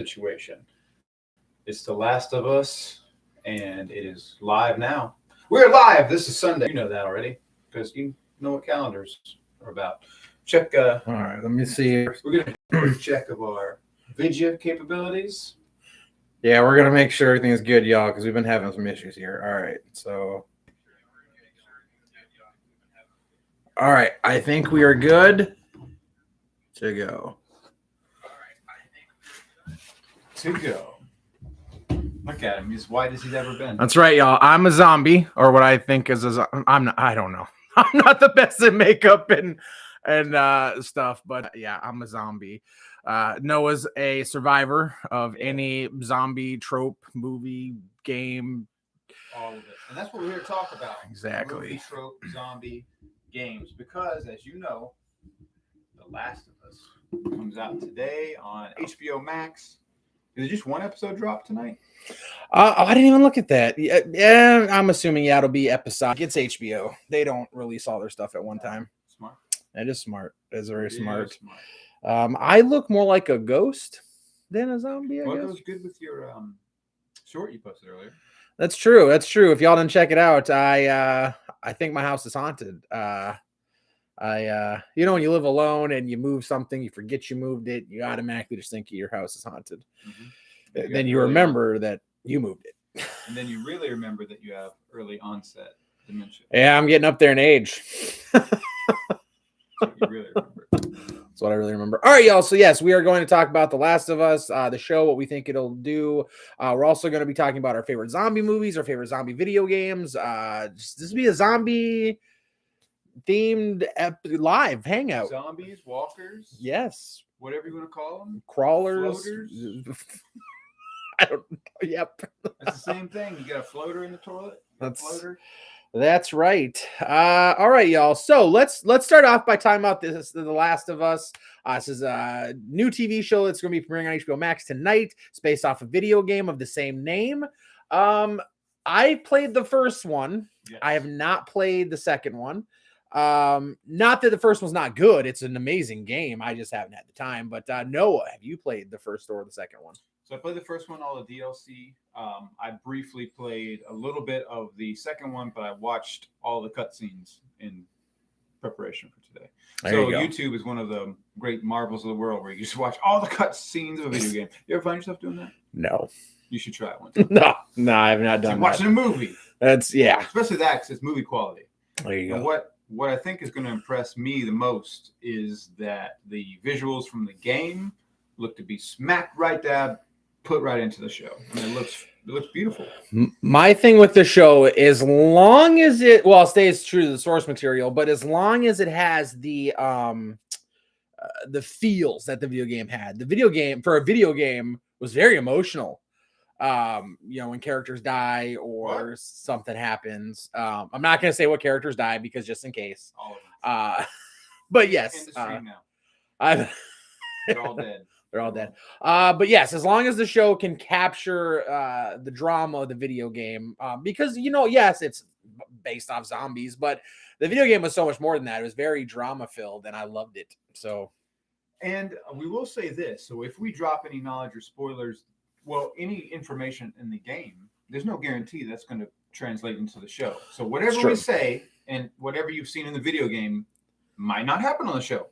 situation. It's The Last of Us, and it is live now. We're live. This is Sunday. You know that already because you know what calendars are about. Check. All right, let me see. We're gonna do a quick check of our video capabilities. Yeah, we're gonna make sure everything is good, y'all, because we've been having some issues here. All right, I think we are good to go. To go. Look at him. He's white as he's ever been. That's right, y'all. I'm a zombie, or what I think is I'm not. I don't know. I'm not the best at makeup and stuff, but yeah, I'm a zombie. Noah's a survivor of any zombie trope, movie, game. All of it. And that's what we're here to talk about. Exactly. Movie, trope, zombie games. Because, as you know, The Last of Us comes out today on HBO Max. Is it just one episode drop tonight? I didn't even look at that. Yeah, I'm assuming, it'll be episodic. It's HBO. They don't release all their stuff at one time. Smart. That is smart. That is very smart. I look more like a ghost than a zombie, I guess. It goes good with your short you posted earlier. That's true. That's true. If y'all didn't check it out, I think my house is haunted. You know, when you live alone and you move something, you forget you moved it, you automatically just think your house is haunted. Mm-hmm. Then you remember that you moved it. And then you really remember that you have early onset dementia. Yeah, I'm getting up there in age. That's what you really remember. That's what I really remember. All right, y'all. So yes, we are going to talk about The Last of Us, the show, what we think it'll do. We're also going to be talking about our favorite zombie movies, our favorite zombie video games. This will be a zombie themed live hangout. Zombies, walkers. Yes. Whatever you want to call them. Crawlers. Floaters. I don't know. Yep. It's the same thing. You got a floater in the toilet. That's right. All right, y'all. So let's start off by talking about this, The Last of Us. This is a new TV show that's going to be premiering on HBO Max tonight. It's based off a video game of the same name. I played the first one. Yes. I have not played the second one. Not that the first one's not good. It's an amazing game. I just haven't had the time. But Noah, have you played the first or the second one? So I played the first one, all the DLC. I briefly played a little bit of the second one, but I watched all the cutscenes in preparation for today. So YouTube is one of the great marvels of the world where you just watch all the cutscenes of a video game. You ever find yourself doing that? No. You should try it one time. No, I have not done that. Watching a movie. Especially that because it's movie quality. There you go. What I think is going to impress me the most is that the visuals from the game look to be smack right dab put right into the show. I mean, it looks beautiful. My thing with the show, as long as it stays true to the source material, but as long as it has the feels that the video game had. The video game for a video game was very emotional. When characters die or something happens. I'm not going to say what characters die because just in case. All of them. But yes, now. They're all dead. They're all dead. But yes, as long as the show can capture the drama of the video game, because yes, it's based off zombies, but the video game was so much more than that. It was very drama filled, and I loved it. So, and we will say this: so if we drop any knowledge or spoilers, any information in the game, there's no guarantee that's going to translate into the show. So whatever we say and whatever you've seen in the video game might not happen on the show,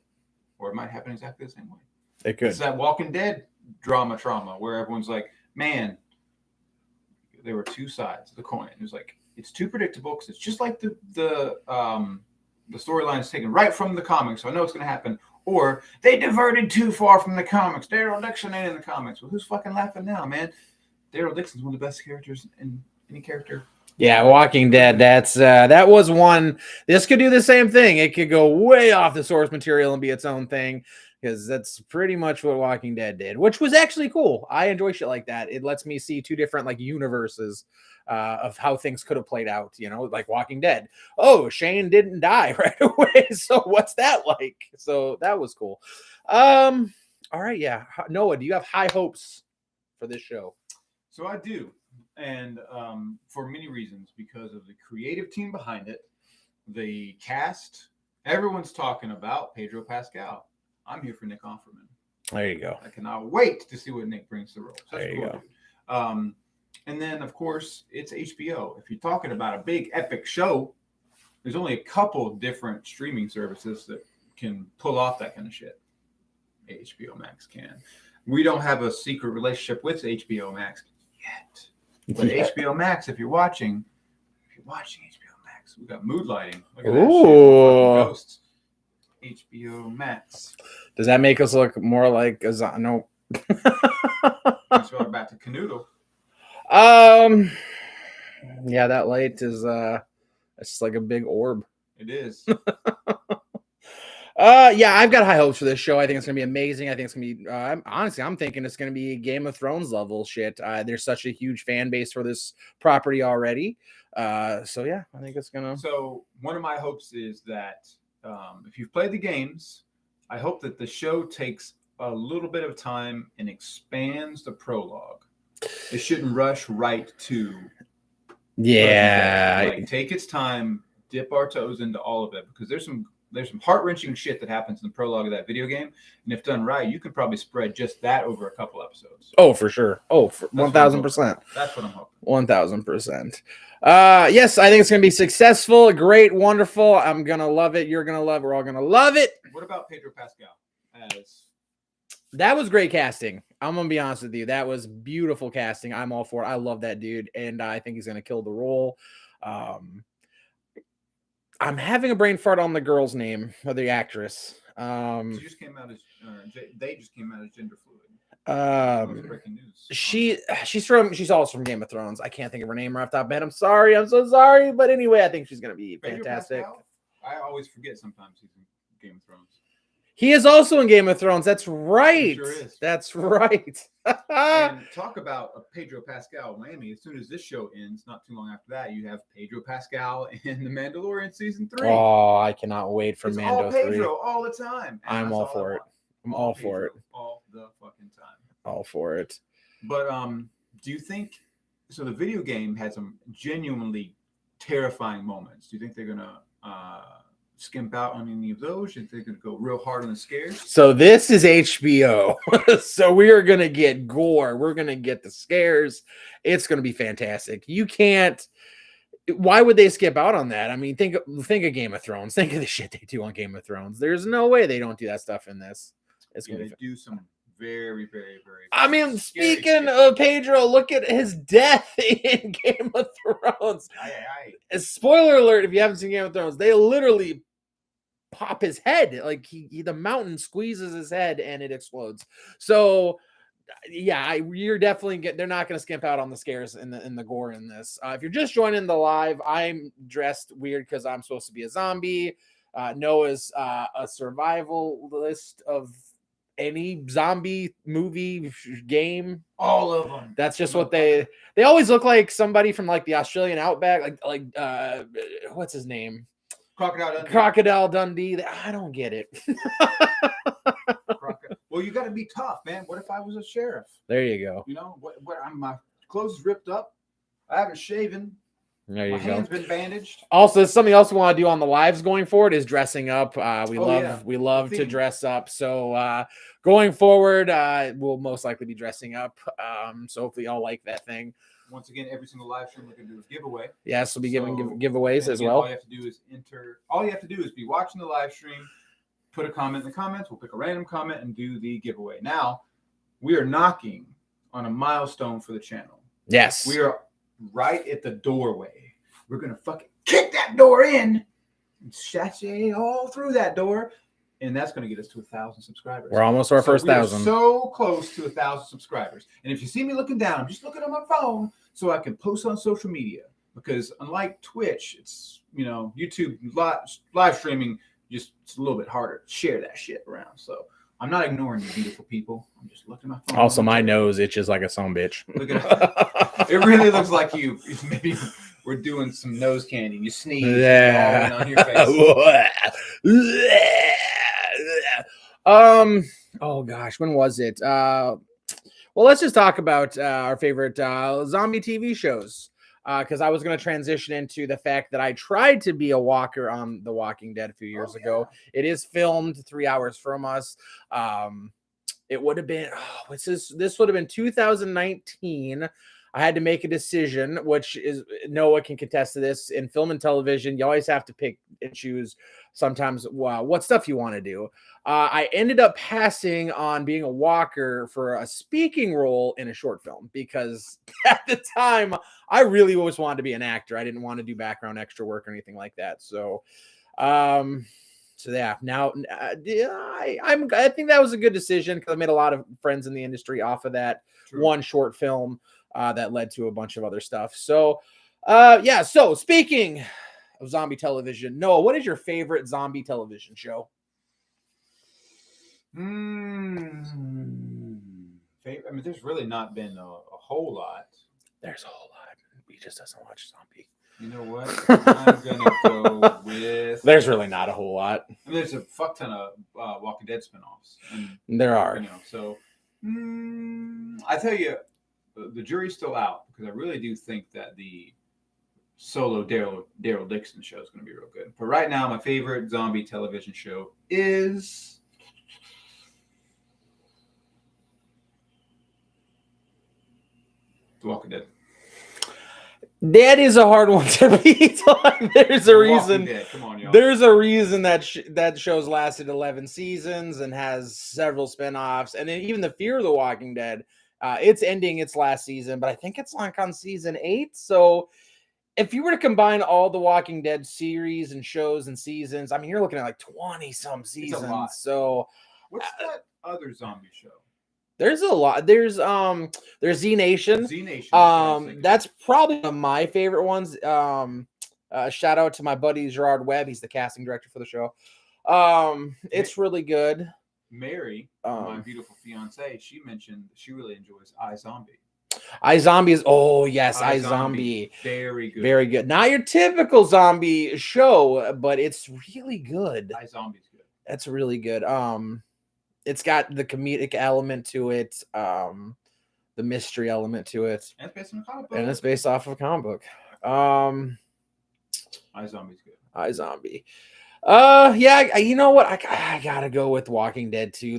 or it might happen exactly the same way. It could. It's that Walking Dead trauma where everyone's like, man, there were two sides of the coin. It was like, it's too predictable because it's just like the storyline is taken right from the comics, so I know it's going to happen. Or they diverted too far from the comics. Daryl Dixon ain't in the comics. Well, who's fucking laughing now, man? Daryl Dixon's one of the best characters in any character. Yeah, Walking Dead. That was one. This could do the same thing. It could go way off the source material and be its own thing. Because that's pretty much what Walking Dead did, which was actually cool. I enjoy shit like that. It lets me see two different universes of how things could have played out, like Walking Dead. Oh, Shane didn't die right away. So what's that like? So that was cool. All right. Yeah. Noah, do you have high hopes for this show? So I do. And for many reasons, because of the creative team behind it, the cast, everyone's talking about Pedro Pascal. I'm here for Nick Offerman. There you go. I cannot wait to see what Nick brings to the role. Such There a you cool go. dude. And then, of course, it's HBO. If you're talking about a big epic show, there's only a couple different streaming services that can pull off that kind of shit. HBO Max can. We don't have a secret relationship with HBO Max yet. But Yeah. HBO Max, if you're watching HBO Max, we got mood lighting. Look at Ooh. that shit. Fucking ghosts. HBO Max. Does that make us look more like a no? Let's go back to Canoodle. Yeah, that light is it's just like a big orb. It is. Yeah, I've got high hopes for this show. I think it's gonna be amazing. I think it's gonna be I'm thinking it's gonna be Game of Thrones level shit. There's such a huge fan base for this property already. So yeah, I think it's gonna. So one of my hopes is that if you've played the games, I hope that the show takes a little bit of time and expands the prologue. It shouldn't rush right to. Yeah, like take its time, dip our toes into all of it, because there's some heart-wrenching shit that happens in the prologue of that video game, and if done right, you could probably spread just that over a couple episodes. Oh, for sure. Oh, for 1,000%. That's what I'm hoping. 1,000%. Yes, I think it's gonna be successful, great, wonderful. I'm gonna love it. You're gonna love it. We're all gonna love it. What about Pedro Pascal as? That was great casting. I'm gonna be honest with you. That was beautiful casting. I'm all for it. I love that dude, and I think he's gonna kill the role. I'm having a brain fart on the girl's name or the actress. She just came out as they just came out as gender fluid. Breaking news. She's also from Game of Thrones. I can't think of her name right off the top of my head. I'm sorry. I'm so sorry. But anyway, I think she's gonna be fantastic. I always forget sometimes he's in Game of Thrones. He is also in Game of Thrones. That's right. Sure is. That's right. And talk about a Pedro Pascal whammy. As soon as this show ends, not too long after that, you have Pedro Pascal in The Mandalorian season 3. Oh, I cannot wait for Mando all 3. Pedro all the time. I'm all for it. I'm all for it. All the fucking time. All for it. But do you think so? The video game had some genuinely terrifying moments. Do you think they're gonna skimp out on any of those? Do you think they're gonna go real hard on the scares? So this is HBO. So we are gonna get gore. We're gonna get the scares. It's gonna be fantastic. You can't. Why would they skip out on that? I mean, think of Game of Thrones. Think of the shit they do on Game of Thrones. There's no way they don't do that stuff in this. It's gonna they do some very, very, very. I mean, speaking of Pedro, look at his death in Game of Thrones. Spoiler alert: if you haven't seen Game of Thrones, they literally pop his head. Like the mountain squeezes his head and it explodes. So yeah, you're definitely they're not going to skimp out on the scares and the gore in this. If you're just joining the live, I'm dressed weird because I'm supposed to be a zombie. Noah's a survivalist of any zombie movie game. All of them. That's just what they always look like. Somebody from like the Australian outback, like what's his name? Crocodile Dundee. I don't get it. Well, you got to be tough, man. What if I was a sheriff? There you go. You know, my clothes ripped up. I haven't shaven. There you my go. hand's been bandaged. Also, something else we want to do on the lives going forward is dressing up. We love to dress up. So going forward, we'll most likely be dressing up. So hopefully y'all like that thing. Once again, every single live stream we're going to do a giveaway. Yes, we'll be giving giveaways as well. All you have to do is all you have to do is be watching the live stream, put a comment in the comments. We'll pick a random comment and do the giveaway. Now, we are knocking on a milestone for the channel. Yes. We are right at the doorway. We're going to fucking kick that door in and sashay all through that door. And that's going to get us to 1,000 subscribers. We're almost to our first 1,000. So close to 1,000 subscribers. And if you see me looking down, I'm just looking at my phone so I can post on social media. Because unlike Twitch, it's, YouTube live streaming, just it's a little bit harder to share that shit around. So I'm not ignoring you, beautiful people. I'm just looking at my phone. Also, my nose itches like a son bitch. Look at it. Really looks like you maybe we're doing some nose candy. You sneeze. Yeah. On your face. Oh gosh, when was it? Well, let's just talk about our favorite zombie TV shows. Because I was going to transition into the fact that I tried to be a walker on The Walking Dead a few years ago. It is filmed 3 hours from us. it would have been, what's this? This would have been 2019. I had to make a decision, which is Noah can contest to this. In film and television, you always have to pick and choose sometimes what stuff you want to do. I ended up passing on being a walker for a speaking role in a short film because at the time I really always wanted to be an actor. I didn't want to do background extra work or anything like that. So, so yeah, now I think that was a good decision because I made a lot of friends in the industry off of that one short film that led to a bunch of other stuff. So, yeah. So speaking of zombie television, Noah, what is your favorite zombie television show? I mean, there's really not been a whole lot. There's a whole lot. He just doesn't watch zombie. You know what? I'm gonna go with. There's really not a whole lot. I mean, there's a fuck ton of Walking Dead spinoffs. And, there are. You know, so I tell you, the jury's still out because I really do think that the solo Daryl Dixon show is going to be real good. But right now, my favorite zombie television show is The Walking Dead. That is a hard one to beat. There's a reason. Come on, y'all. There's a reason that that show's lasted 11 seasons and has several spinoffs, and then even the Fear of the Walking Dead. It's ending its last season, but I think it's like on season 8. So if you were to combine all the Walking Dead series and shows and seasons, I mean, you're looking at like 20 some seasons. It's a lot. So what's that other zombie show? There's a lot. There's Z Nation. Z Nation. That's probably one of my favorite ones. Shout out to my buddy Gerard Webb. He's the casting director for the show. It's really good. Mary, my beautiful fiance, she mentioned she really enjoys iZombie. iZombie is iZombie. Very good. Very good. Not your typical zombie show, but it's really good. iZombie's good. That's really good. It's got the comedic element to it, the mystery element to it. And it's based on a comic book. And it's based off of a comic book. iZombie's good. iZombie. Yeah, you know what? I gotta go with Walking Dead too.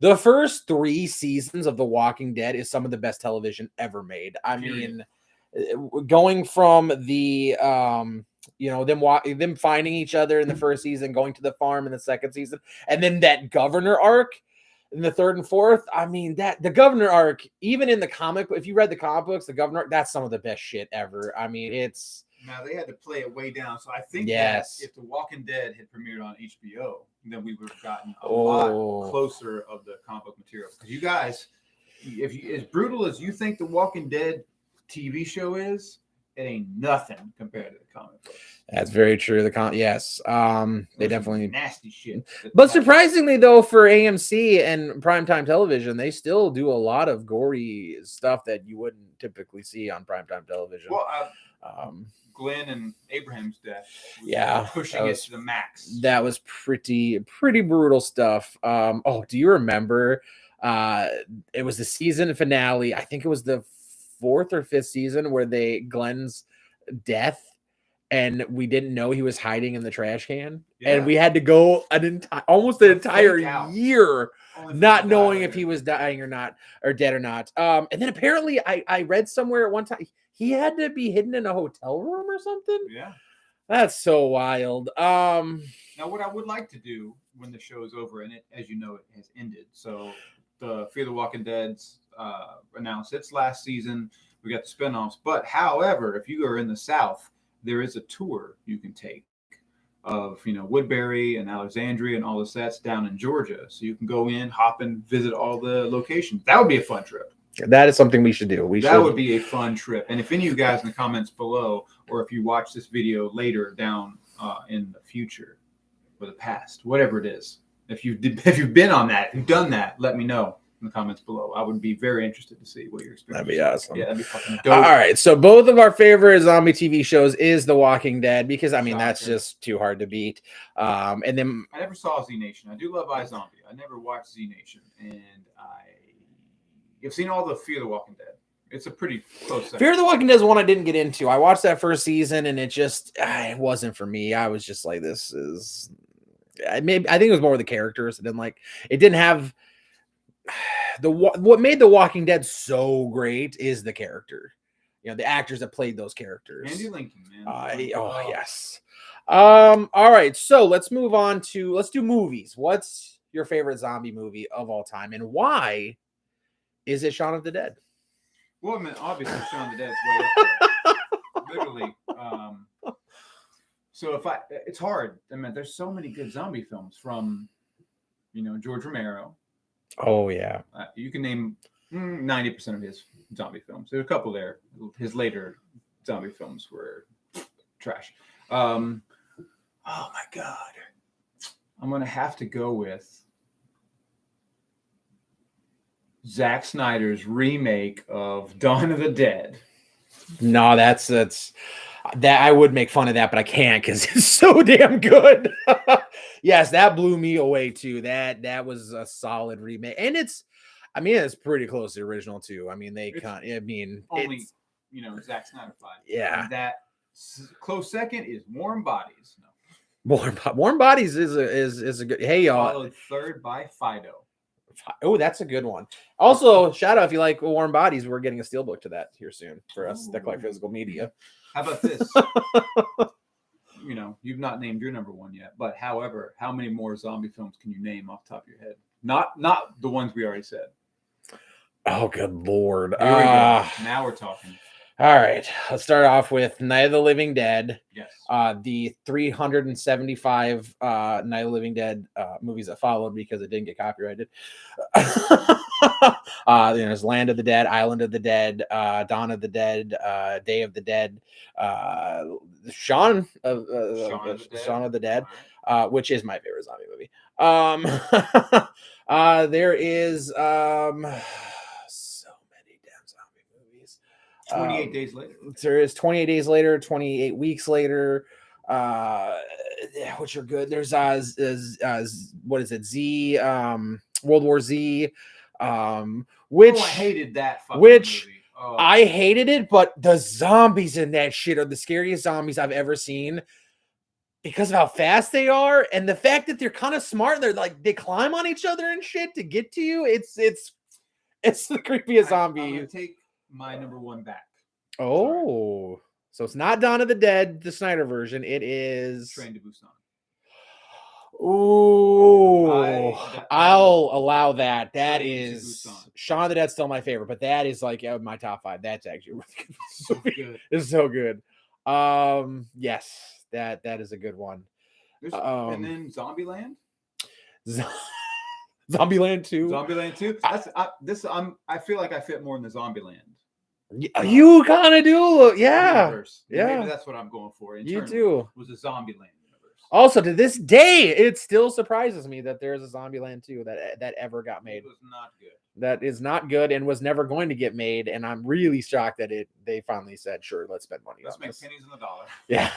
The first 3 seasons of The Walking Dead is some of the best television ever made. I mean, going from the them finding each other in the first season, going to the farm in the second season, and then that governor arc in the third and fourth. I mean, that the governor arc, even in the comic, if you read the comic books, the governor arc, that's some of the best shit ever. I mean, it's. Now they had to play it way down, so I think that if The Walking Dead had premiered on HBO, then we would have gotten a lot closer of the comic book material. Because you guys, as brutal as you think The Walking Dead TV show is, it ain't nothing compared to the comic books. That's very true. They definitely nasty shit. But surprisingly, though, for AMC and primetime television, they still do a lot of gory stuff that you wouldn't typically see on primetime television. Well, Glenn and Abraham's death. Pushing it to the max. That was pretty brutal stuff. Do you remember? It was the season finale. I think it was the 4th or 5th season where Glenn's death, and we didn't know he was hiding in the trash can, and we had to go almost an entire year not knowing if he was dying or not, or dead or not. And then apparently I read somewhere at one time he had to be hidden in a hotel room or something. Yeah. That's so wild. Now what I would like to do when the show is over, and it, as you know, it has ended. So the Fear the Walking Dead's announced its last season. We got the spinoffs. But however, if you are in the South, there is a tour you can take of, Woodbury and Alexandria and all the sets down in Georgia. So you can go in, hop and visit all the locations. That would be a fun trip. That is something we should do. That would be a fun trip. And if any of you guys in the comments below, or if you watch this video later down in the future or the past, whatever it is, if you've been on that, if you've done that, let me know in the comments below. I would be very interested to see what your experience. That'd be awesome. Yeah, that'd be fucking dope. All right, so both of our favorite zombie TV shows is The Walking Dead because that's just too hard to beat. And then I never saw Z Nation. I do love iZombie. I never watched Z Nation, and You've seen all the Fear the Walking Dead. It's a pretty close second. Fear the Walking Dead is one I didn't get into. I watched that first season, and it wasn't for me. I was just like, this is. I think it was more the characters. It didn't have what made The Walking Dead so great is the character. The actors that played those characters. Andy Lincoln, man. Yes. All right, so let's move on to let's do movies. What's your favorite zombie movie of all time, and why is it Shaun of the Dead? Well, I mean, obviously, Shaun of the Dead's way up there. Literally. So it's hard. I mean, there's so many good zombie films from, George Romero. Oh yeah. You can name 90% of his zombie films. There's a couple there. His later zombie films were trash. Oh my God. I'm going to have to go with Zack Snyder's remake of Dawn of the Dead. No, that's that I would make fun of that, but I can't because it's so damn good. Yes, that blew me away too. That was a solid remake, and it's pretty close to the original too. I mean, Only Zack Snyder fight. Yeah, and that close second is Warm Bodies. No. Warm Bodies is a good. Hey y'all. Followed third by Fido. Oh, that's a good one. Also, shout out if you like Warm Bodies. We're getting a steelbook to that here soon for us that collect physical media. How about this? You've not named your number one yet, but however, how many more zombie films can you name off the top of your head? Not the ones we already said. Oh, good Lord. Here we go. Now we're talking. All right. Let's start off with Night of the Living Dead. Yes. The 375 Night of the Living Dead movies that followed because it didn't get copyrighted. There's Land of the Dead, Island of the Dead, Dawn of the Dead, Day of the Dead, Shaun of the Dead, which is my favorite zombie movie. There is so many damn zombie movies. 28 days later. There is 28 days later, 28 weeks later, which are good. There's what is it? Z, World War Z, which I hated that fucking movie. Oh. I hated it, but the zombies in that shit are the scariest zombies I've ever seen because of how fast they are and the fact that they're kind of smart. They're like they climb on each other and shit to get to you. It's the creepiest zombie. I'm gonna take my number one back. Oh, so it's not Dawn of the Dead, the Snyder version. It is Train to Busan. Ooh, I'll allow that. That is Shaun of the Dead's still my favorite, but that is like my top 5. That's actually really good. So good. It's so good. Yes, that is a good one. And then Zombieland. Zombieland 2. Zombieland 2. I feel like I fit more in the Zombieland. You kind of do, yeah. Universe. Yeah. Maybe that's what I'm going for. You do. Was a Zombieland universe. Also, to this day, it still surprises me that there's a Zombieland 2 that ever got made. It was not good. That is not good and was never going to get made. And I'm really shocked that they finally said, "Sure, let's spend money let's on make this." pennies on the dollar. Yeah,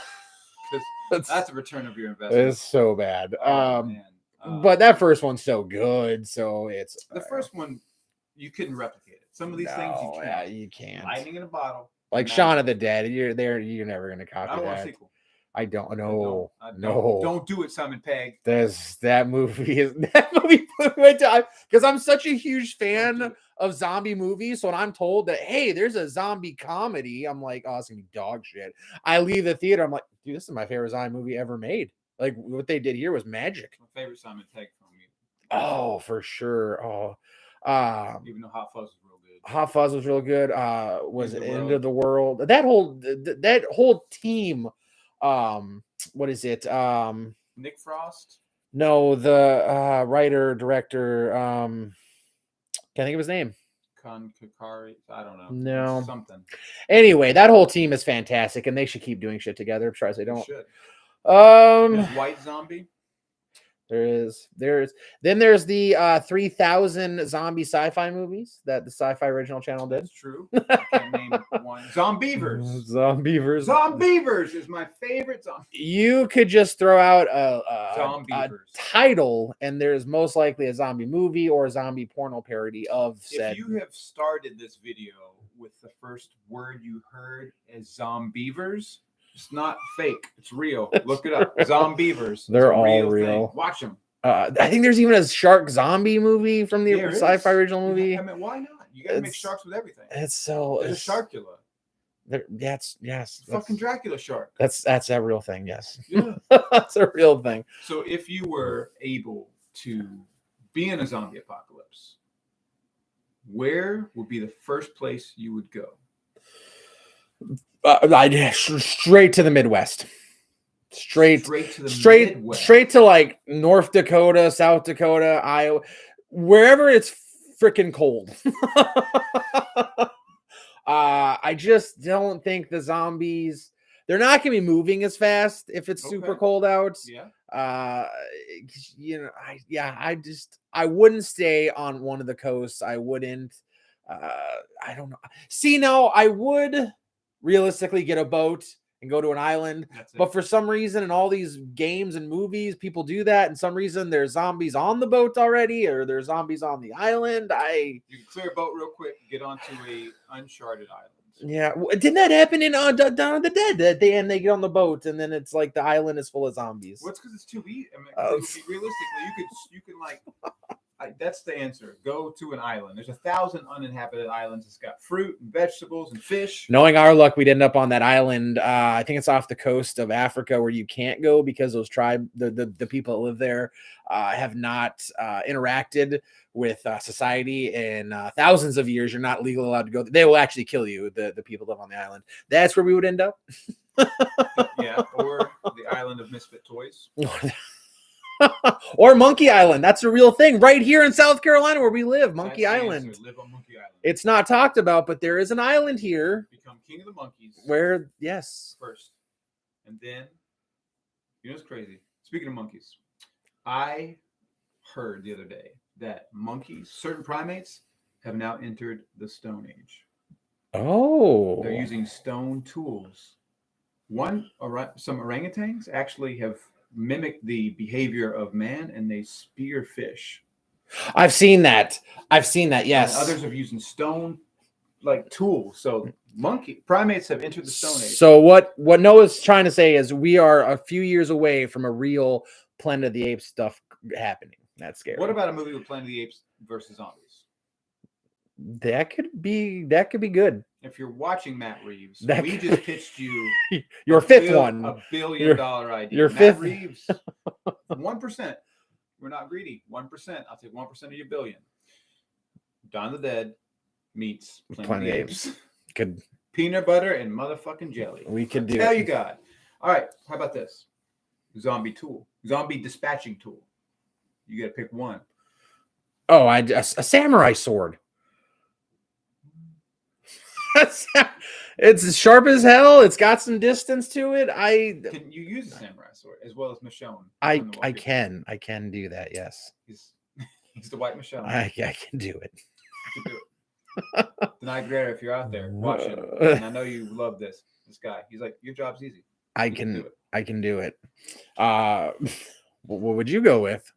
that's a return of your investment. It's so bad. Man. But that first one's so good. So it's the first one. You couldn't replicate it. Some of these things you can't. Yeah, you can't. Lightning in a bottle. Like Shaun of the Dead. You're never going to copy I don't that. want a sequel. I don't know. No. Don't do it, Simon Pegg. That movie because I'm such a huge fan of zombie movies. So when I'm told that, hey, there's a zombie comedy, I'm like, oh, it's gonna be dog shit. I leave the theater. I'm like, dude, this is my favorite zombie movie ever made. Like what they did here was magic. My favorite Simon Pegg film. Oh, for sure. Oh, even though Hot Fuzz was real good. Hot Fuzz was real good. Was End of the World? That whole team. What is it? Nick Frost? No, the writer, director, can't think of his name. Kakari? I don't know. No. Something. Anyway, that whole team is fantastic and they should keep doing shit together. I'm sure they don't. Should. There's White Zombie. There's the 3,000 zombie sci-fi movies that the Sci-Fi Original Channel did. That's true. I can't name one. Zombievers. Zombievers is my favorite zombie. You could just throw out a title, and there's most likely a zombie movie or a zombie porno parody of said. If you have started this video with the first word you heard as Zombievers, it's not fake. It's real. Look it up. Zombievers. They're all real. Watch them. I think there's even a shark zombie movie from the There sci-fi is. original movie. I mean, why not? You gotta mix It's- sharks with everything. It's so There's a it's, Sharkula. yes, Fucking Dracula shark. that's a real thing. Yes, Yeah. that's a real thing. So if you were able to be in a zombie apocalypse, where would be the first place you would go? Straight to the Midwest. Straight to the Midwest. straight to like North Dakota, South Dakota, Iowa, wherever it's freaking cold. I just don't think the zombies, they're not gonna be moving as fast if it's super Okay. cold out. Yeah. I wouldn't stay on one of the coasts. I wouldn't. I don't know. See, no, I would realistically get a boat and go to an island. That's it. But for some reason, in all these games and movies, people do that. And some reason, there's zombies on the boat already, or there's zombies on the island. You can clear a boat real quick, get onto a uncharted island. Yeah, didn't that happen in Dawn of the Dead? That they get on the boat and then it's like the island is full of zombies. Well, it's because it's too easy. I mean, 'cause realistically, you can like. That's the answer. Go to an island. There's 1,000 uninhabited islands. It's got fruit and vegetables and fish. Knowing our luck, we'd end up on that island. I think it's off the coast of Africa where you can't go because those the people that live there have not interacted with society in thousands of years. You're not legally allowed to go. They will actually kill you. The people that live on the island. That's where we would end up. Yeah, or the island of misfit toys. Or Monkey Island. That's a real thing right here in South Carolina where we live. Monkey That's the Island. answer. Live on Monkey Island. It's not talked about, but there is an island here Become king of the monkeys. where, yes. First. And then, you know what's crazy? Speaking of monkeys, I heard the other day that monkeys, certain primates, have now entered the Stone Age. Oh. They're using stone tools. Some orangutans actually have mimicked the behavior of man, and they spear fish. I've seen that. Yes. And others have using stone like tools. So primates have entered the Stone Age. So what Noah's trying to say is we are a few years away from a real Planet of the Apes stuff happening. That's scary. What about a movie with Planet of the Apes versus zombies? That could be good. If you're watching Matt Reeves, That we could just pitched you Your fifth one. $1 billion idea. your Matt fifth- Reeves, 1%. We're not greedy. 1%. I'll take 1% of your billion. Dawn of the Dead meets Planet of the Apes. Could Peanut butter and motherfucking jelly. we could do Tell it. you God. All right. How about this? Zombie dispatching tool. You got to pick one. Oh, a samurai sword. It's as sharp as hell. It's got some distance to it. Can you use a samurai sword as well as Michonne? I can do that. Yes, He's the white Michonne. I can do it. You can do it. Denai Guerrero, if you're out there watching, and I know you love this guy. He's like, your job's easy. I You can do it. I can do it. What would you go with?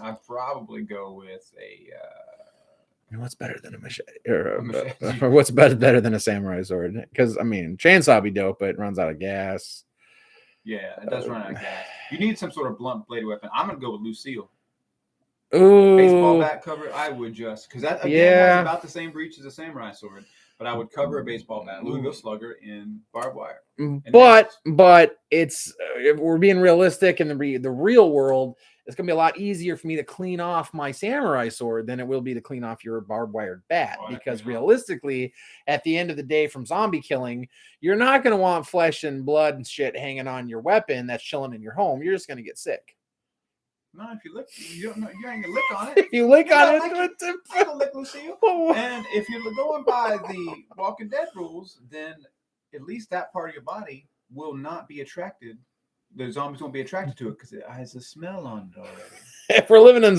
I'd probably go with a. What's better than a machete? Or, A machete. or what's better than a samurai sword? Because I mean, chainsaw would be dope, but it runs out of gas. Yeah, it does run out of gas. You need some sort of blunt bladed weapon. I'm gonna go with Lucille. Ooh, Baseball bat cover. I would just because that again has about the same breach as a samurai sword, but I would cover a baseball bat, Louisville Slugger in barbed wire. But it's if we're being realistic in the real world, it's gonna be a lot easier for me to clean off my samurai sword than it will be to clean off your barbed wired bat. Oh, Because realistically, at the end of the day, from zombie killing, you're not gonna want flesh and blood and shit hanging on your weapon that's chilling in your home. You're just gonna get sick. No, if you lick, you don't know. You ain't gonna lick on it. If you lick on I'm gonna lick Lucille. And if you're going by the Walking Dead rules, then at least that part of your body will not be attracted. The zombies won't be attracted to it because it has a smell on it already. If we're living in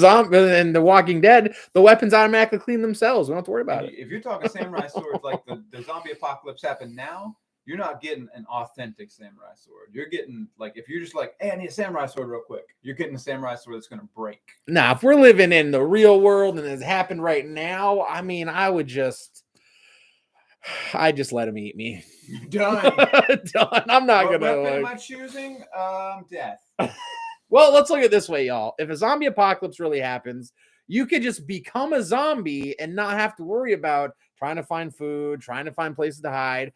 The Walking Dead, the weapons automatically clean themselves. We don't have to worry about it. If you're talking samurai swords like the zombie apocalypse happened now, you're not getting an authentic samurai sword. You're getting like if you're just like, hey, I need a samurai sword real quick. You're getting a samurai sword that's gonna break. Now, if we're living in the real world and it's happened right now, I mean, I just let him eat me. Done. Done. I'm not What gonna. weapon am I choosing? Death. Well, let's look at it this way, y'all. If a zombie apocalypse really happens, you could just become a zombie and not have to worry about trying to find food, trying to find places to hide.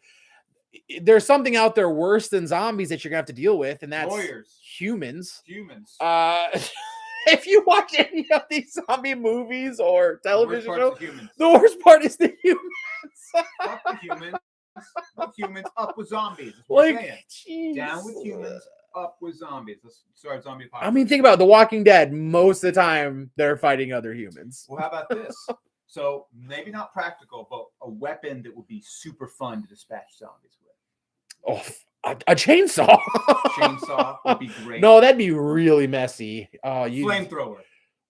There's something out there worse than zombies that you're gonna have to deal with, and that's Lawyers. humans. Humans. If you watch any of these zombie movies or television shows, humans. the worst part is the humans. Fuck the humans. With humans, up with zombies. That's what I'm saying. Geez. Down with humans, up with zombies. Let's start zombie apocalypse. I mean, think about it. The Walking Dead. Most of the time, they're fighting other humans. Well, how about this? So maybe not practical, but a weapon that would be super fun to dispatch zombies with. Oh, a chainsaw. Chainsaw would be great. No, that'd be really messy. Oh, Flamethrower.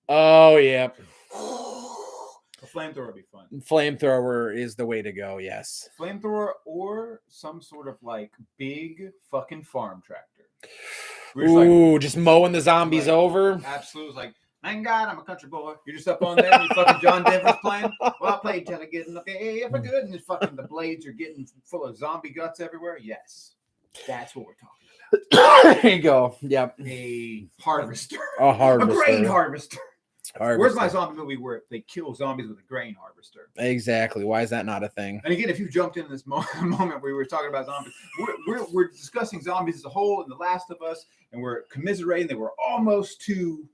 Oh, yeah. A flamethrower would be fun. Flamethrower is the way to go. Yes. Flamethrower or some sort of like big fucking farm tractor. Ooh, just mowing the zombies over. Absolutely. Like, thank God I'm a country boy. You're just up on there and you fucking John Denver's playing. Well, I played till I get okay, if I good, and fucking the blades are getting full of zombie guts everywhere. Yes. That's what we're talking about. There you go. Yep. A harvester. A harvester. A grain harvester. Where's my zombie movie where they kill zombies with a grain harvester? Exactly. Why is that not a thing? And again, if you jumped in this moment where we were talking about zombies, we're discussing zombies as a whole and The Last of Us, and we're commiserating that we're almost to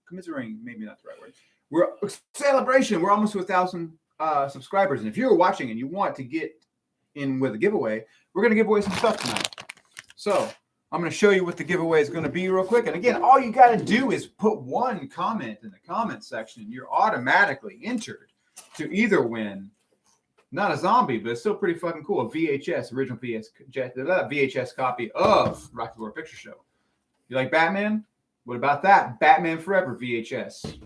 commiserating, maybe not the right word. We're celebration. We're almost to 1,000 subscribers, and if you're watching and you want to get in with a giveaway, we're going to give away some stuff tonight. So I'm going to show you what the giveaway is going to be real quick. And again, all you got to do is put one comment in the comment section. You're automatically entered to either win, not a zombie, but it's still pretty fucking cool, a VHS, original VHS copy of Rocky Horror Picture Show. You like Batman? What about that? Batman Forever VHS.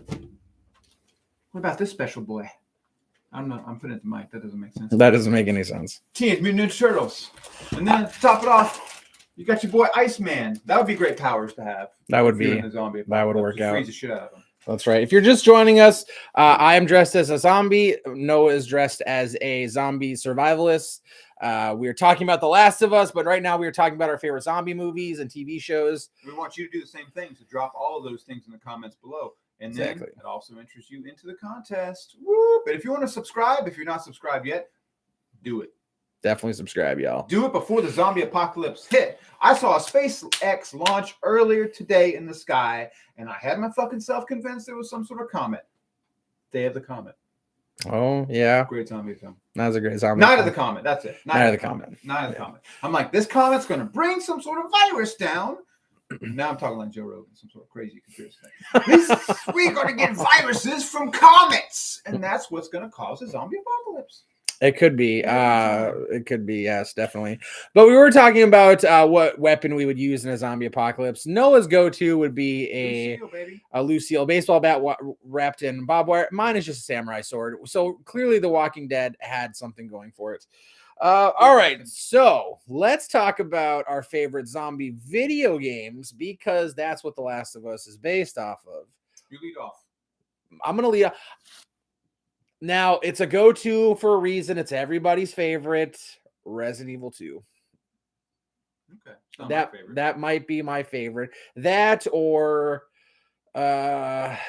What about this special boy? I'm putting it to mic. That doesn't make sense. That doesn't make any sense. Teenage Mutant Ninja Turtles. And then to top it off, you got your boy Iceman. That would be great powers to have. That would be. That would work out. Freeze the shit out of them. That's right. If you're just joining us, I am dressed as a zombie. Noah is dressed as a zombie survivalist. We are talking about The Last of Us, but right now we are talking about our favorite zombie movies and TV shows. We want you to do the same thing. So drop all of those things in the comments below. And then it also enters you into the contest. Woo! But if you want to subscribe, if you're not subscribed yet, do it. Definitely subscribe, y'all. Do it before the zombie apocalypse hit. I saw a SpaceX launch earlier today in the sky, and I had my fucking self convinced there was some sort of comet. Day of the Comet. Oh, yeah. Great zombie film. That was a great zombie Night of the Comet. That's it. Night of the Comet. Night of the Comet. I'm like, this comet's going to bring some sort of virus down. Now I'm talking like Joe Rogan, some sort of crazy conspiracy thing. We're going to get viruses from comets, and that's what's going to cause a zombie apocalypse. It could be. It could be. Yes, definitely. But we were talking about what weapon we would use in a zombie apocalypse. Noah's go-to would be a Lucille baseball bat wrapped in barbed wire. Mine is just a samurai sword. So clearly, The Walking Dead had something going for it. All right, so let's talk about our favorite zombie video games because that's what The Last of Us is based off of. You lead off. I'm gonna lead off. Now, it's a go-to for a reason. It's everybody's favorite, Resident Evil 2. Okay. That might be my favorite. That or Dead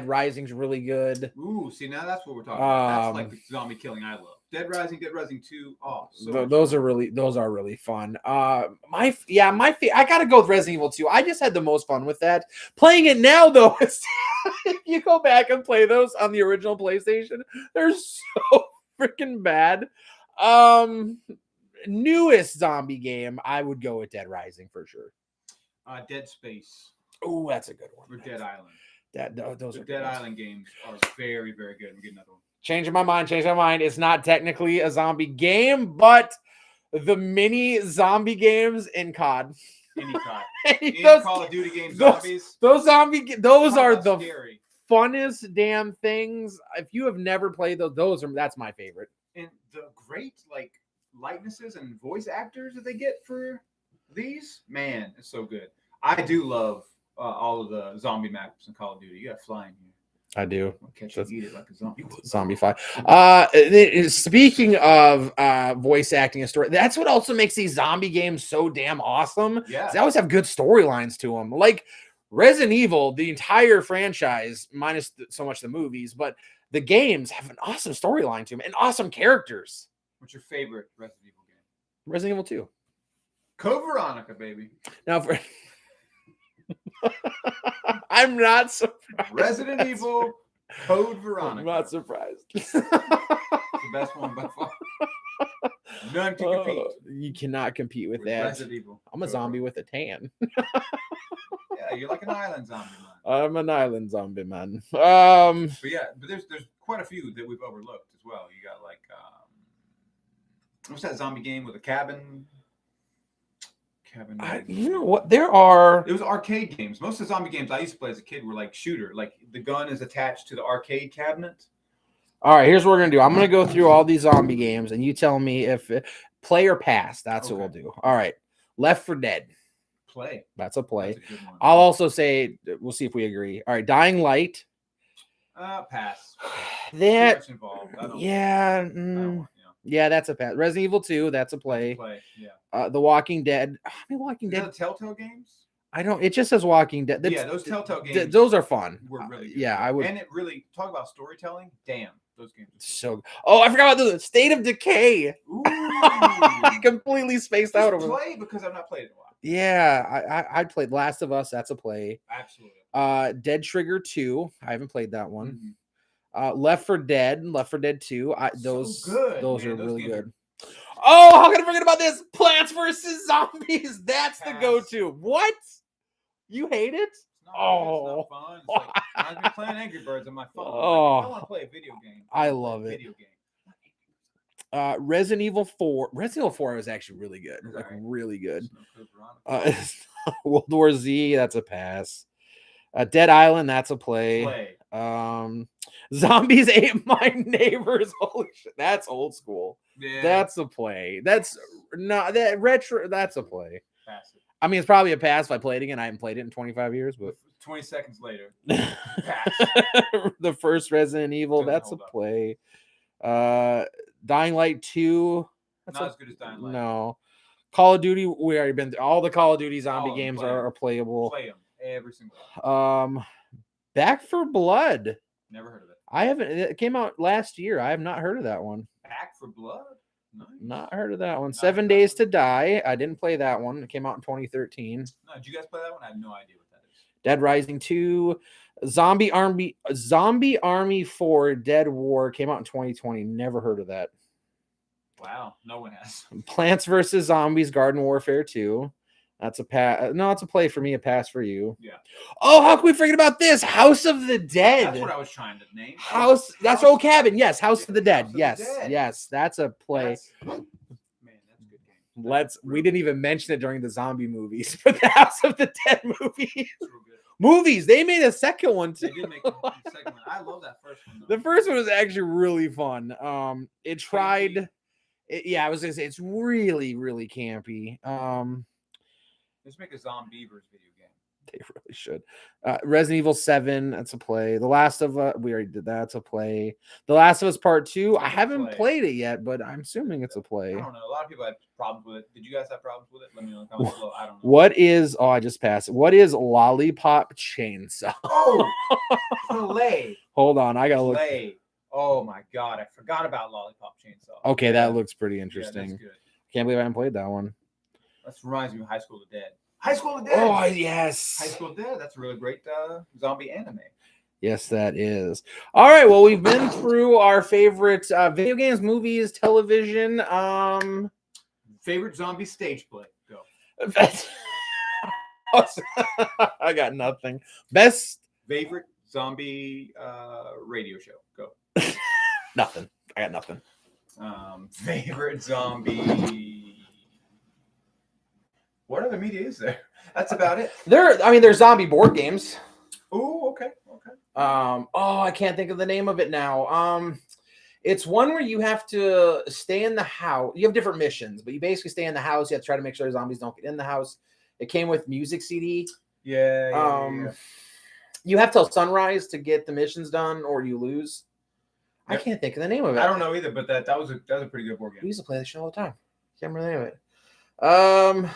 Rising's really good. Ooh, see, now that's what we're talking about. That's like the zombie killing I love. Dead Rising 2. Oh, those are really fun. I gotta go with Resident Evil 2. I just had the most fun with that. Playing it now, though, if you go back and play those on the original PlayStation, they're so freaking bad. Newest zombie game, I would go with Dead Rising for sure. Dead Space. Oh, that's a good one. Or Dead Island. Those are Dead Island games are very, very good. We'll get another one. Changing my mind. It's not technically a zombie game, but the mini zombie games in COD. Any COD. Any Call of Duty games, zombies. Those are the scary. Funnest damn things. If you have never played that's my favorite. And the great likenesses and voice actors that they get for these, man, it's so good. I do love all of the zombie maps in Call of Duty. You got flying here. I do. Catch you, eat it like a zombie. Zombie fly. Speaking of voice acting and story, that's what also makes these zombie games so damn awesome. Yeah. They always have good storylines to them. Like Resident Evil, the entire franchise, minus so much the movies, but the games have an awesome storyline to them and awesome characters. What's your favorite Resident Evil game? Resident Evil 2. Code Veronica, baby. Now, for I'm not surprised. Resident Evil Code Veronica. I'm not surprised. It's the best one by far. None can compete. You cannot compete with that. Resident Evil. I'm a zombie with a tan. Yeah, you're like an island zombie, man. I'm an island zombie, man. But there's quite a few that we've overlooked as well. You got like what's that zombie game with a cabin? You know what? There are. It was arcade games. Most of the zombie games I used to play as a kid were like shooter. Like the gun is attached to the arcade cabinet. All right, here's what we're gonna do. I'm gonna go through all these zombie games, and you tell me if play or pass. That's what we'll do. All right, Left 4 Dead. Play. That's a play. That's a good one. I'll also say we'll see if we agree. All right, Dying Light. Pass. That. Too much involved. Yeah. Yeah, that's a pass. Resident Evil 2. That's a play. Yeah. The Walking Dead. Walking Dead. Is that Telltale games? I don't. It just says Walking Dead. Yeah, those Telltale games. Those are fun. Were really good. Yeah, I would. And it really talk about storytelling. Damn, those games. So. Oh, I forgot about the State of Decay. Ooh. I completely spaced out over. Play because I've not played it in a while. Yeah, I played Last of Us. That's a play. Absolutely. Dead Trigger 2. I haven't played that one. Mm-hmm. Left 4 Dead. Left 4 Dead 2. Those are really good. Oh, how can I forget about this? Plants vs. Zombies. That's the go-to. What? You hate it? It's not fun. It's like, I've been playing Angry Birds on my phone. Oh. Like, I want to play a video game. I love it. Video game. Resident Evil 4. Resident Evil 4 was actually really good. Like really good. World War Z. That's a pass. Dead Island. That's a play. Zombies Ate My Neighbors. Holy shit. That's old school. Yeah. That's a play. That's not that retro. That's a play. Pass it. I mean, it's probably a pass if I played again. I haven't played it in 25 years, but 20 seconds later. Pass. The first Resident Evil. That's a play. Dying Light 2. That's not as good as Dying Light. No. Call of Duty. We already been through. All the Call of Duty zombie games are playable. Play them every single. Back 4 Blood. Never heard of it. I haven't. It came out last year. I have not heard of that one. Back 4 Blood. Nice. Not heard of that one. 7 Days to Die. I didn't play that one. It came out in 2013. No, did you guys play that one? I have no idea what that is. Dead Rising 2. Zombie Army 4 Dead War came out in 2020. Never heard of that. Wow, no one has. Plants vs. Zombies Garden Warfare 2. That's a pass. No, it's a play for me, a pass for you. Yeah. Oh, how can we forget about this? House of the Dead. That's what I was trying to name. That's Old Cabin. Yes, House of the Dead. Yes. Yes, that's a play. Man, that's a good game. We didn't even mention it during the zombie movies, but the House of the Dead movie. Movies. They made a second one too. They did make a second one. I love that first one. The first one was actually really fun. It tried. I was gonna say it's really, really campy. Let's make a Zombievers video game. They really should. Resident Evil 7, that's a play. The Last of Us, we already did that. It's a play. The Last of Us Part 2, I haven't played it yet, but I'm assuming it's a play. I don't know. A lot of people have problems with it. Did you guys have problems with it? Let me know in the comments below. I don't know. What is, I just passed it. What is Lollipop Chainsaw? Oh, play. Hold on, I gotta look. Play. Oh my God, I forgot about Lollipop Chainsaw. Okay, that looks pretty interesting. Yeah, that's good. Can't believe I haven't played that one. That reminds me of High School of the Dead. High School of the Dead. Oh, yes. High School of the Dead. That's a really great zombie anime. Yes, that is. All right. Well, we've been through our favorite video games, movies, television. Favorite zombie stage play. Go. I got nothing. Best favorite zombie radio show. Go. Nothing. I got nothing. Favorite zombie. What other media is there? That's about it. There's zombie board games. Oh, okay. I can't think of the name of it now. It's one where you have to stay in the house. You have different missions, but you basically stay in the house. You have to try to make sure zombies don't get in the house. It came with music CD. Yeah. You have till sunrise to get the missions done, or you lose. Yep. I can't think of the name of it. I don't know either, but that was a pretty good board game. We used to play that show all the time. Can't remember the name of it.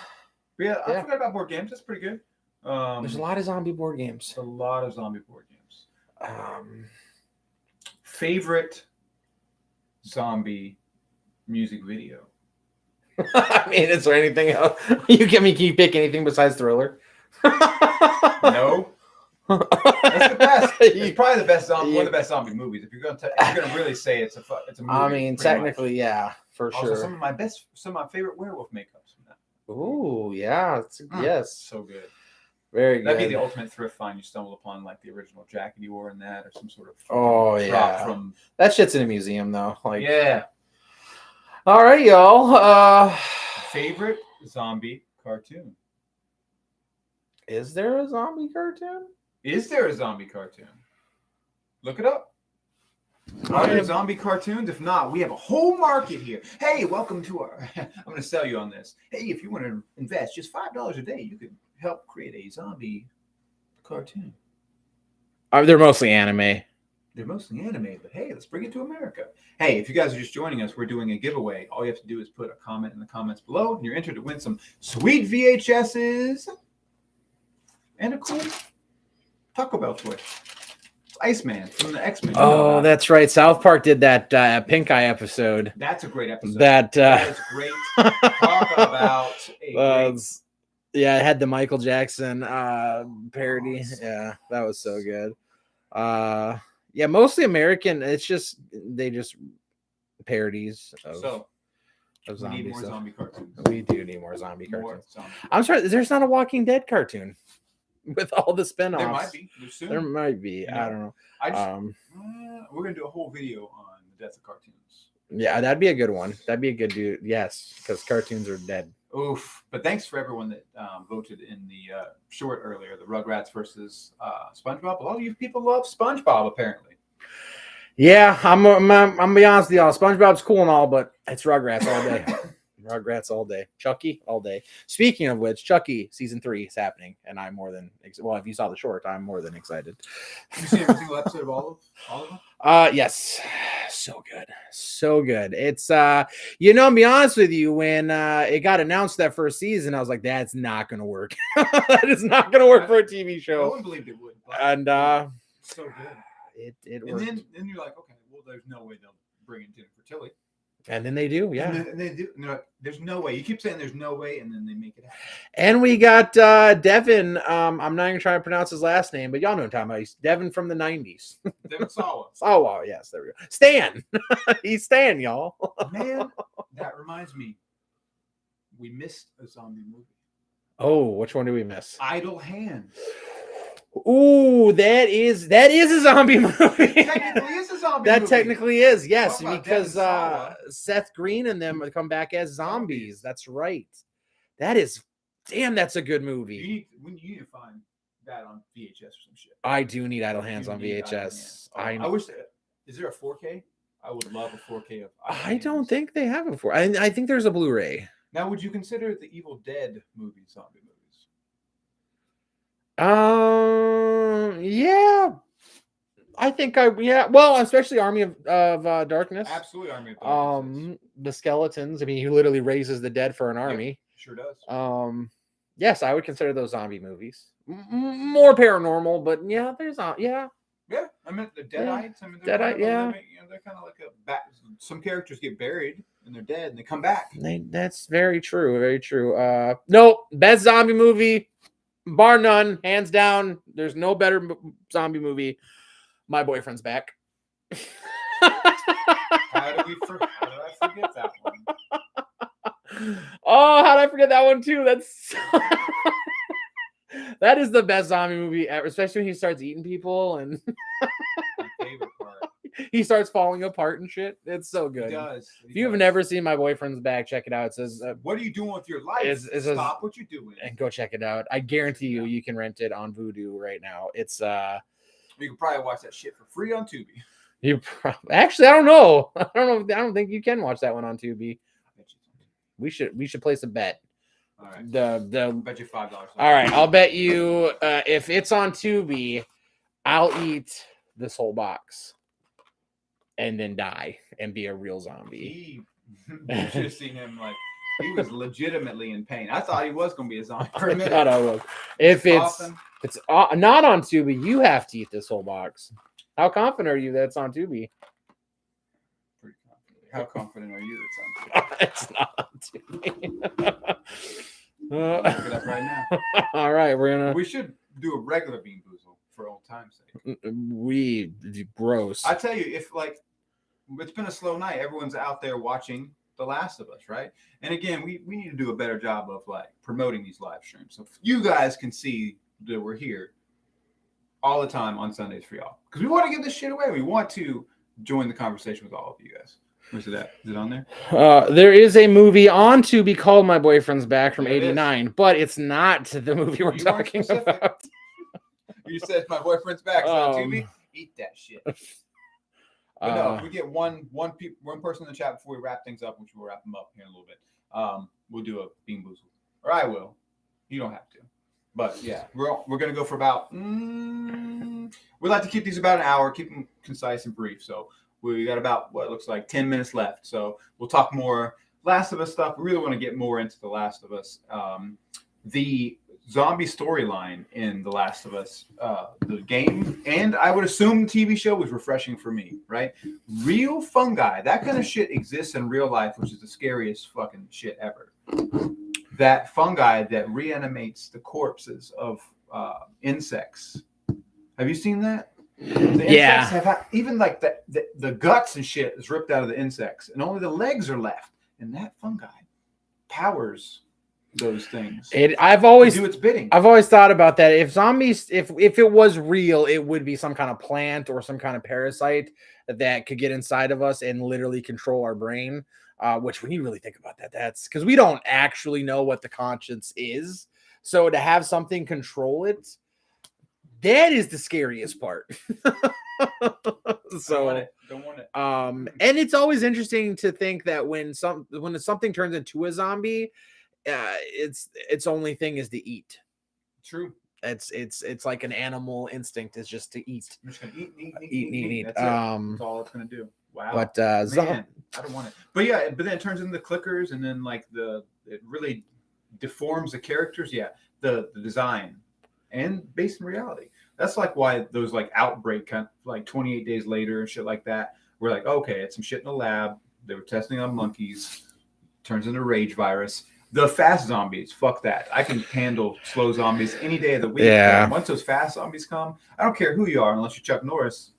I forgot about board games. That's pretty good. There's a lot of zombie board games. A lot of zombie board games. Um, Favorite zombie music video? I mean, is there anything else? Can you pick anything besides Thriller? No. That's the best. It's probably the best zombie. One of the best zombie movies. If you're gonna really say it's a movie. I mean, technically, much. Yeah, for also, sure. Some of my favorite werewolf makeups from that. Ooh, yeah, yes, so good. Very good. That'd be the ultimate thrift find. You stumble upon like the original jacket he wore in that, or some sort of drop from that shit's in a museum though. Like yeah. All right, y'all. Favorite zombie cartoon? Is there a zombie cartoon? Is there a zombie cartoon? Look it up. Are there zombie cartoons? If not, we have a whole market here. Hey, welcome to our. I'm going to sell you on this. Hey, if you want to invest just $5 a day, you could help create a zombie cartoon. They're mostly anime. They're mostly anime, but hey, let's bring it to America. Hey, if you guys are just joining us, we're doing a giveaway. All you have to do is put a comment in the comments below, and you're entered to win some sweet VHSs and a cool Taco Bell toy. Iceman from the X-Men. Oh, that's right. South Park did that Pink Eye episode. That's a great episode. That is great. Talk about yeah, it had the Michael Jackson parody. Yeah, that was so good. Yeah, mostly American. It's just they just parodies of we zombie need more stuff. Zombie cartoons. We do need more zombie cartoons. I'm sorry, there's not a Walking Dead cartoon with all the spinoffs. There might be. There might be. You know, I don't know. We're gonna do a whole video on the death of cartoons. Yeah, that'd be a good one. That'd be a good dude. Yes, because cartoons are dead. Oof. But thanks for everyone that voted in the short earlier, the Rugrats versus SpongeBob. A lot of you people love SpongeBob, apparently. Yeah, I'm gonna be honest with y'all. SpongeBob's cool and all, but it's Rugrats all day. Rugrats all day. Chucky all day. Speaking of which, Chucky season 3 is happening, and I'm more than well. If you saw the short, I'm more than excited. You seen every single episode of all of them? Yes. So good. So good. It's you know, I'll be honest with you, when it got announced that first season, I was like, that's not gonna work. That is not gonna work for a TV show. No one believed it would. And so good. It and worked. then you're like, okay, well, there's no way they'll bring in Jennifer Tilly. And then they do, yeah. And they do. No, there's no way. You keep saying there's no way, and then they make it happen. And we got Devin. I'm not even trying to pronounce his last name, but y'all know what I'm talking about. He's Devin from the 90s. Devin Sawa. Sawa, yes, there we go. Stan. He's Stan, y'all. Man, that reminds me. We missed a zombie movie. Oh, which one did we miss? Idle Hands. Ooh, that is a zombie movie. Technically is a zombie movie. That technically is, yes, because Seth Green and them come back as zombies. That's right. That is, damn, that's a good movie. You need to find that on VHS or some shit. I do need Idle Hands on VHS. I wish. Is there a 4K? I would love a 4K of. I don't think they have it for. I think there's a Blu-ray. Now, would you consider the Evil Dead movie zombie movies? Yeah. I think well, especially Army of Darkness. Absolutely, Army of Darkness. The skeletons. I mean, he literally raises the dead for an army. Yep, sure does. Yes, I would consider those zombie movies. More paranormal, but yeah, there's yeah. I mean, the Deadites. I mean, they're kind of like a some characters get buried and they're dead and they come back. That's very true. Very true. No, best zombie movie, bar none, hands down. There's no better zombie movie. My Boyfriend's Back. How did I forget that one? Oh, how did I forget that one too? That's that is the best zombie movie ever, especially when he starts eating people and my favorite part. He starts falling apart and shit. It's so good. He does. If you've never seen My Boyfriend's Back, check it out. It says, "What are you doing with your life? Stop what you're doing and go check it out." I guarantee you can rent it on Vudu right now. It's you can probably watch that shit for free on Tubi. Actually, I don't know. I don't think you can watch that one on Tubi. We should place a bet. All right. I'll bet you $5. All right, I'll bet you if it's on Tubi, I'll eat this whole box and then die and be a real zombie. You should have seen him like He was legitimately in pain. I thought he was going to be a zombie for a minute. God, I was. If Coughing. it's not on Tubi, you have to eat this whole box. How confident are you that it's on Tubi? Pretty confident. How confident are you that It's not on Tubi. I'll look it up right now. All right, we're gonna. We should do a regular Bean Boozle for old time's sake. We gross. I tell you, if like it's been a slow night, everyone's out there watching The Last of Us, right? And again, we need to do a better job of like promoting these live streams, so you guys can see that we're here all the time on Sundays for y'all, because we want to give this shit away. We want to join the conversation with all of you guys. Where's it at? Is it on there? There is a movie on Tubi called My Boyfriend's Back from '89, but it's not the movie we're talking about. You said My Boyfriend's Back. So on Tubi, eat that shit. But no, if we get one person in the chat before we wrap things up, which we'll wrap them up here in a little bit, we'll do a Bean Boozle. Or I will. You don't have to. But yeah, we're going to go for about, we like to keep these about an hour, keep them concise and brief. So we got about what looks like 10 minutes left. So we'll talk more Last of Us stuff. We really want to get more into The Last of Us. The zombie storyline in The Last of Us, the game, and I would assume the TV show was refreshing for me, right? Real fungi, that kind of shit exists in real life, which is the scariest fucking shit ever. That fungi that reanimates the corpses of insects. Have you seen that? The insects have even like the guts and shit is ripped out of the insects, and only the legs are left. And that fungi powers those things. I've always do its bidding. I've always thought about that. If zombies, if it was real, it would be some kind of plant or some kind of parasite that could get inside of us and literally control our brain. Which, when you really think about that, that's because we don't actually know what the conscience is. So to have something control it, that is the scariest part. So don't want it. And it's always interesting to think that when something turns into a zombie, its only thing is to eat. True. It's like an animal instinct is just to eat. I'm just gonna eat. That's that's all it's gonna do. Wow. But man, I don't want it. But yeah, but then it turns into the clickers, and then like it really deforms the characters. Yeah, the design and based in reality. That's like why those like Outbreak kind of like 28 days later and shit like that. We're like, okay, it's some shit in the lab. They were testing on monkeys. Turns into rage virus. The fast zombies, fuck that. I can handle slow zombies any day of the week. Yeah. Once those fast zombies come, I don't care who you are, unless you're Chuck Norris.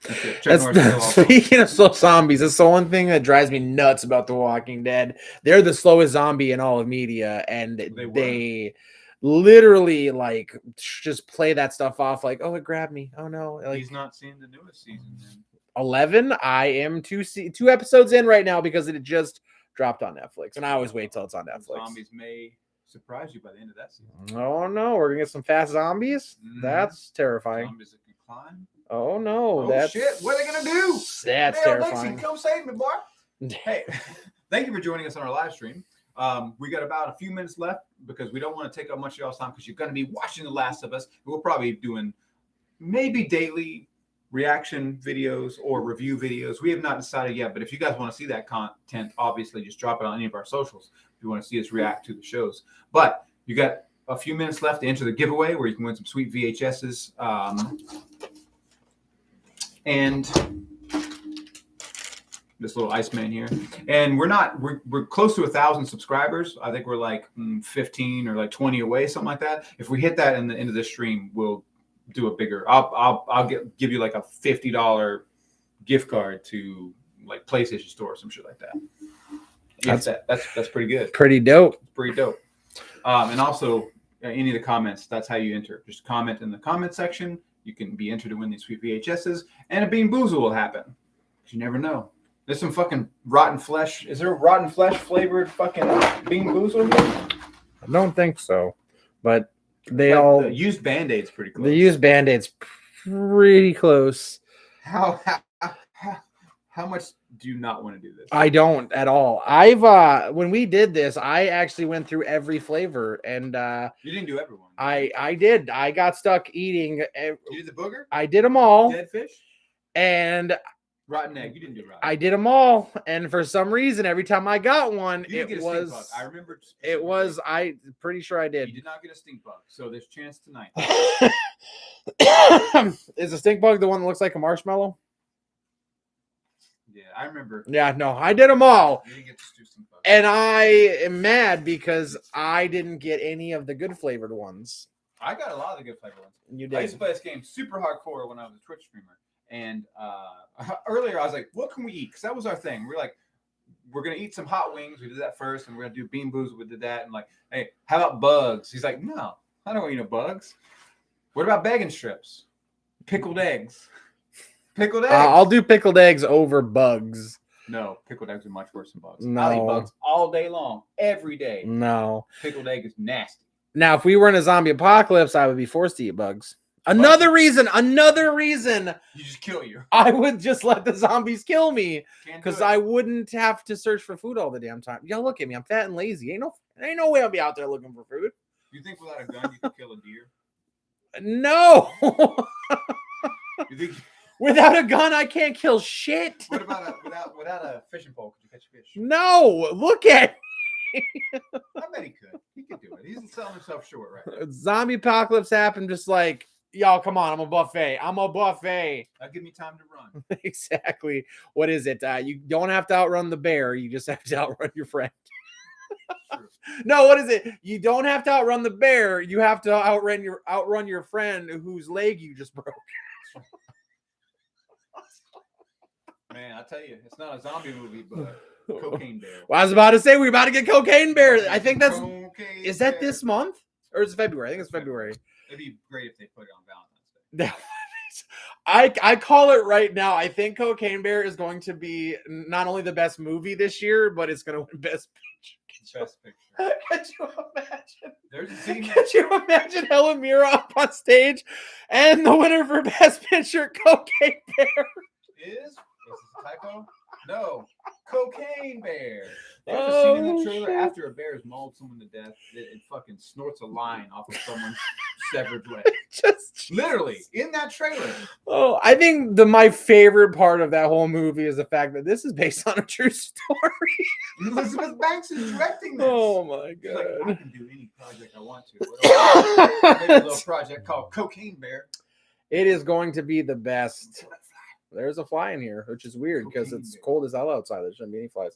Speaking of slow zombies, that's the one thing that drives me nuts about The Walking Dead. They're the slowest zombie in all of media, and they literally like just play that stuff off like, oh, it grabbed me. Oh no, like, he's not seeing the newest season. Then. 11. I am two episodes in right now because it just dropped on Netflix, and I always wait till it's on Netflix. Zombies may surprise you by the end of that season. Oh no, we're gonna get some fast zombies. That's terrifying. Zombies that can climb. Oh no, that's shit. What are they gonna do? That's terrifying. Dixie, come save me, boy. Hey, thank you for joining us on our live stream. We got about a few minutes left because we don't want to take up much of y'all's time because you're going to be watching The Last of Us. We'll probably be doing maybe daily reaction videos or review videos. We have not decided yet, but if you guys want to see that content, obviously just drop it on any of our socials if you want to see us react to the shows. But you got a few minutes left to enter the giveaway where you can win some sweet VHSs. And this little Iceman here, and we're close to 1,000 subscribers. I think we're like 15 or like 20 away, something like that. If we hit that in the end of this stream, we'll do a bigger. I'll give you like a $50 gift card to like PlayStation Store or some shit like that. That's pretty good. Pretty dope. Pretty dope. And also any of the comments. That's how you enter. Just comment in the comment section. You can be entered to win these sweet VHSs, and a Bean Boozle will happen. You never know. There's some fucking rotten flesh. Is there a rotten flesh flavored fucking Bean Boozle here? I don't think so, but they like all the used Band-Aid's pretty close. The used Band-Aid's pretty close. How much do you not want to do this? I don't at all. When we did this, I actually went through every flavor, and you didn't do everyone. I did. I got stuck eating. You did the booger? I did them all. Dead fish? And Rotten egg. You didn't do rotten. I did them all, and for some reason, every time I got one, You didn't get a stink bug. I remember. It was. I pretty sure I did. You did not get a stink bug, so there's chance tonight. Is a stink bug the one that looks like a marshmallow? Yeah, I remember. Yeah, no, I did them all. You didn't get the stink bug. And I am mad because I didn't get any of the good flavored ones. I got a lot of the good flavored ones. You did. I used to play this game super hardcore when I was a Twitch streamer. And earlier I was like, what can we eat? Because that was our thing. We're like, we're going to eat some hot wings. We did that first. And we're going to do bean boozled. We did that. And like, hey, how about bugs? He's like, no, I don't eat no bugs. What about bacon strips? Pickled eggs. Pickled eggs. I'll do pickled eggs over bugs. No, pickled eggs are much worse than bugs. No. I'll eat bugs all day long, every day. No. Pickled egg is nasty. Now, if we were in a zombie apocalypse, I would be forced to eat bugs. Another reason. You just kill you. I would just let the zombies kill me because I wouldn't have to search for food all the damn time. Y'all look at me. I'm fat and lazy. Ain't no way I'll be out there looking for food. You think without a gun you could kill a deer? No. You think without a gun I can't kill shit? What about without a fishing pole? Could you catch fish? No. Look at I bet he could. He could do it. He's selling himself short right now. Zombie apocalypse happened just like, y'all, come on. I'm a buffet. That'll give me time to run. Exactly. What is it? You don't have to outrun the bear. You just have to outrun your friend. No, what is it? You don't have to outrun the bear. You have to outrun your friend whose leg you just broke. Man, I tell you, it's not a zombie movie, but Cocaine Bear. Well, I was about to say we're about to get Cocaine Bear. I think that's Cocaine that Bear. this month or is it February? I think it's February. It'd be great if they put it on Valentine's Day. I call it right now. I think Cocaine Bear is going to be not only the best movie this year, but it's going to win Best Picture. Best Picture. Could you imagine? There's a scene. Could you imagine Helen Mirren up on stage and the winner for Best Picture, Cocaine Bear? Is this a typo? No. Cocaine Bear. There's a scene in the trailer after a bear has mauled someone to death. It fucking snorts a line off of someone's severed leg. Just literally in that trailer. Oh, I think my favorite part of that whole movie is the fact that this is based on a true story. Elizabeth Banks is directing this. Oh my She's god! like, I can do any project I want to. Maybe a little project called Cocaine Bear. It is going to be the best. There's a fly in here, which is weird because it's cold as hell outside. There shouldn't be any flies.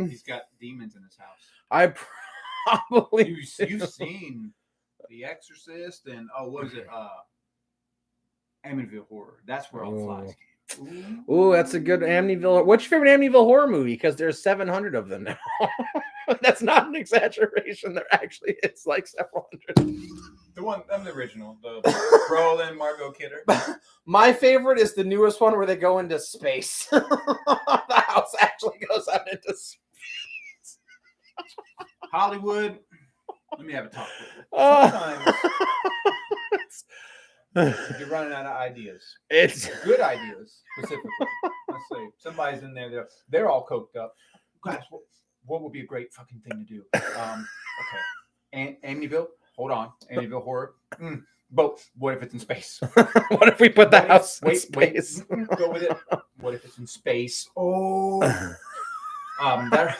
He's got demons in his house. I probably you've seen The Exorcist and what is it? Amityville Horror. That's where all the flies came. Ooh, that's a good Amityville. What's your favorite Amityville horror movie? Because there's 700 of them now. That's not an exaggeration. There actually is like several hundred. The one, I'm the original. The Brolin, Margot Kidder. My favorite is the newest one where they go into space. The house actually goes out into space. Hollywood. Let me have a talk with you. Sometimes you're running out of ideas. It's good ideas, specifically. Let's say somebody's in there. They're all coked up. Guys, what would be a great fucking thing to do? Okay. Amityville. Hold on. Amityville Horror. But what if it's in space? What if we put the house in space? Go with it. What if it's in space? Oh. That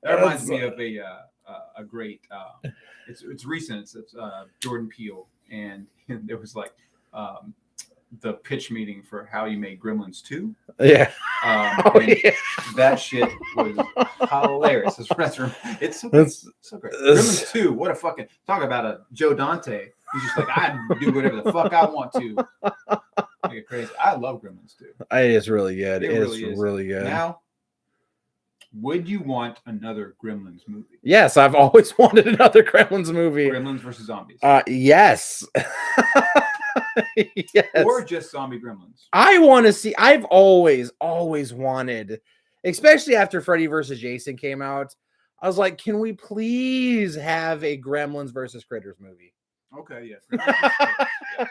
reminds me of a great it's recent. It's Jordan Peele, and there was like the pitch meeting for how you made Gremlins 2. Yeah. That shit was hilarious. It's so great. Gremlins 2, what a fucking talk about a Joe Dante. He's just like, I do whatever the fuck I want to. Make it crazy. I love Gremlins 2. It is really good. It really is really good. Now, would you want another Gremlins movie? Yes, I've always wanted another Gremlins movie. Gremlins versus zombies. Yes. Yes. Or just zombie Gremlins. I want to see. I've always wanted, especially after Freddy versus Jason came out. I was like, can we please have a Gremlins versus Critters movie? Okay, yes. Yes.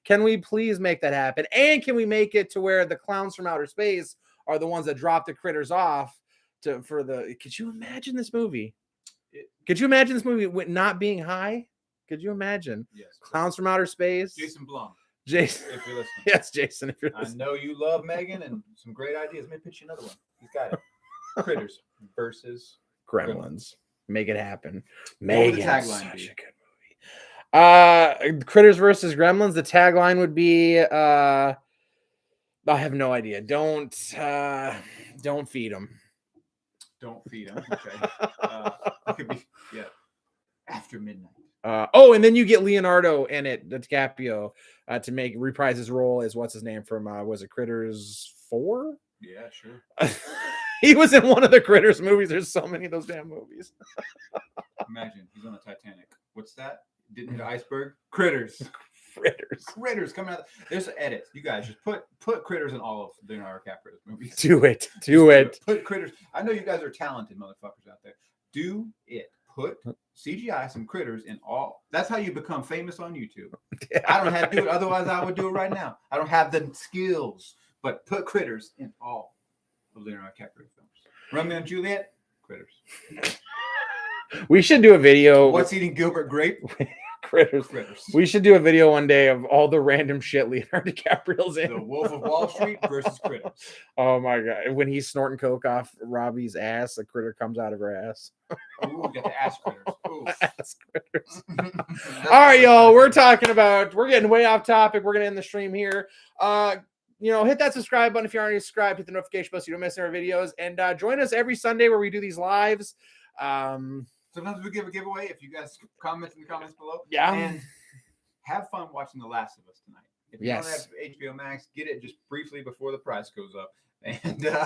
Can we please make that happen? And can we make it to where the clowns from outer space are the ones that drop the critters off for the? Could you imagine this movie? Could you imagine this movie with not being high? Could you imagine? Yes. Clowns from outer space. Jason Blum. Jason. If you're listening. Yes, Jason. If you're I listening. know you love Megan and some great ideas. Let me pitch you another one. He's got it. Critters versus Gremlins. Make it happen. What would the Megan's tagline such be? a good movie. Critters versus Gremlins. The tagline would be I have no idea. Don't feed them. Don't feed him. Okay. It could be after midnight. And then you get Leonardo in it, DiCaprio, to reprise his role as what's his name from was it Critters 4? Yeah, sure. He was in one of the Critters movies. There's so many of those damn movies. Imagine he's on the Titanic. What's that? Didn't hit an iceberg. Critters. Critters coming out. There's edits. You guys just put Critters in all of Leonardo DiCaprio's movies. Do it. Put Critters. I know you guys are talented motherfuckers out there. Do it. Put CGI some Critters in all. That's how you become famous on YouTube. Yeah. I don't have to do it. Otherwise, I would do it right now. I don't have the skills. But put Critters in all of Leonardo DiCaprio films. Romeo and Juliet. Critters. We should do a video. What's Eating Gilbert Grape? Critters. We should do a video one day of all the random shit Leonardo DiCaprio's in. The Wolf of Wall Street versus Critters. Oh my god! When he's snorting coke off Robbie's ass, a critter comes out of her ass. Ooh, we got the ass critters. Ooh. Ass critters. All right, y'all. We're getting way off topic. We're gonna end the stream here. Hit that subscribe button if you aren't already subscribed. Hit the notification bell so you don't miss our videos. And join us every Sunday where we do these lives. Sometimes we give a giveaway if you guys comment in the comments below. Yeah. And have fun watching The Last of Us tonight. If you don't have HBO Max, get it just briefly before the price goes up. And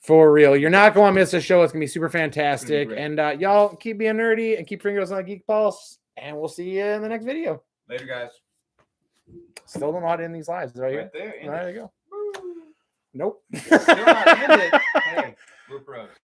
for real, you're not going to miss the show. It's going to be super fantastic. Be and y'all keep being nerdy and keep fingers on Geek Pulse. And we'll see you in the next video. Later, guys. Still don't know how to end these lives. Right there. There you go. Nope. Still not ended. Hey, we're pros.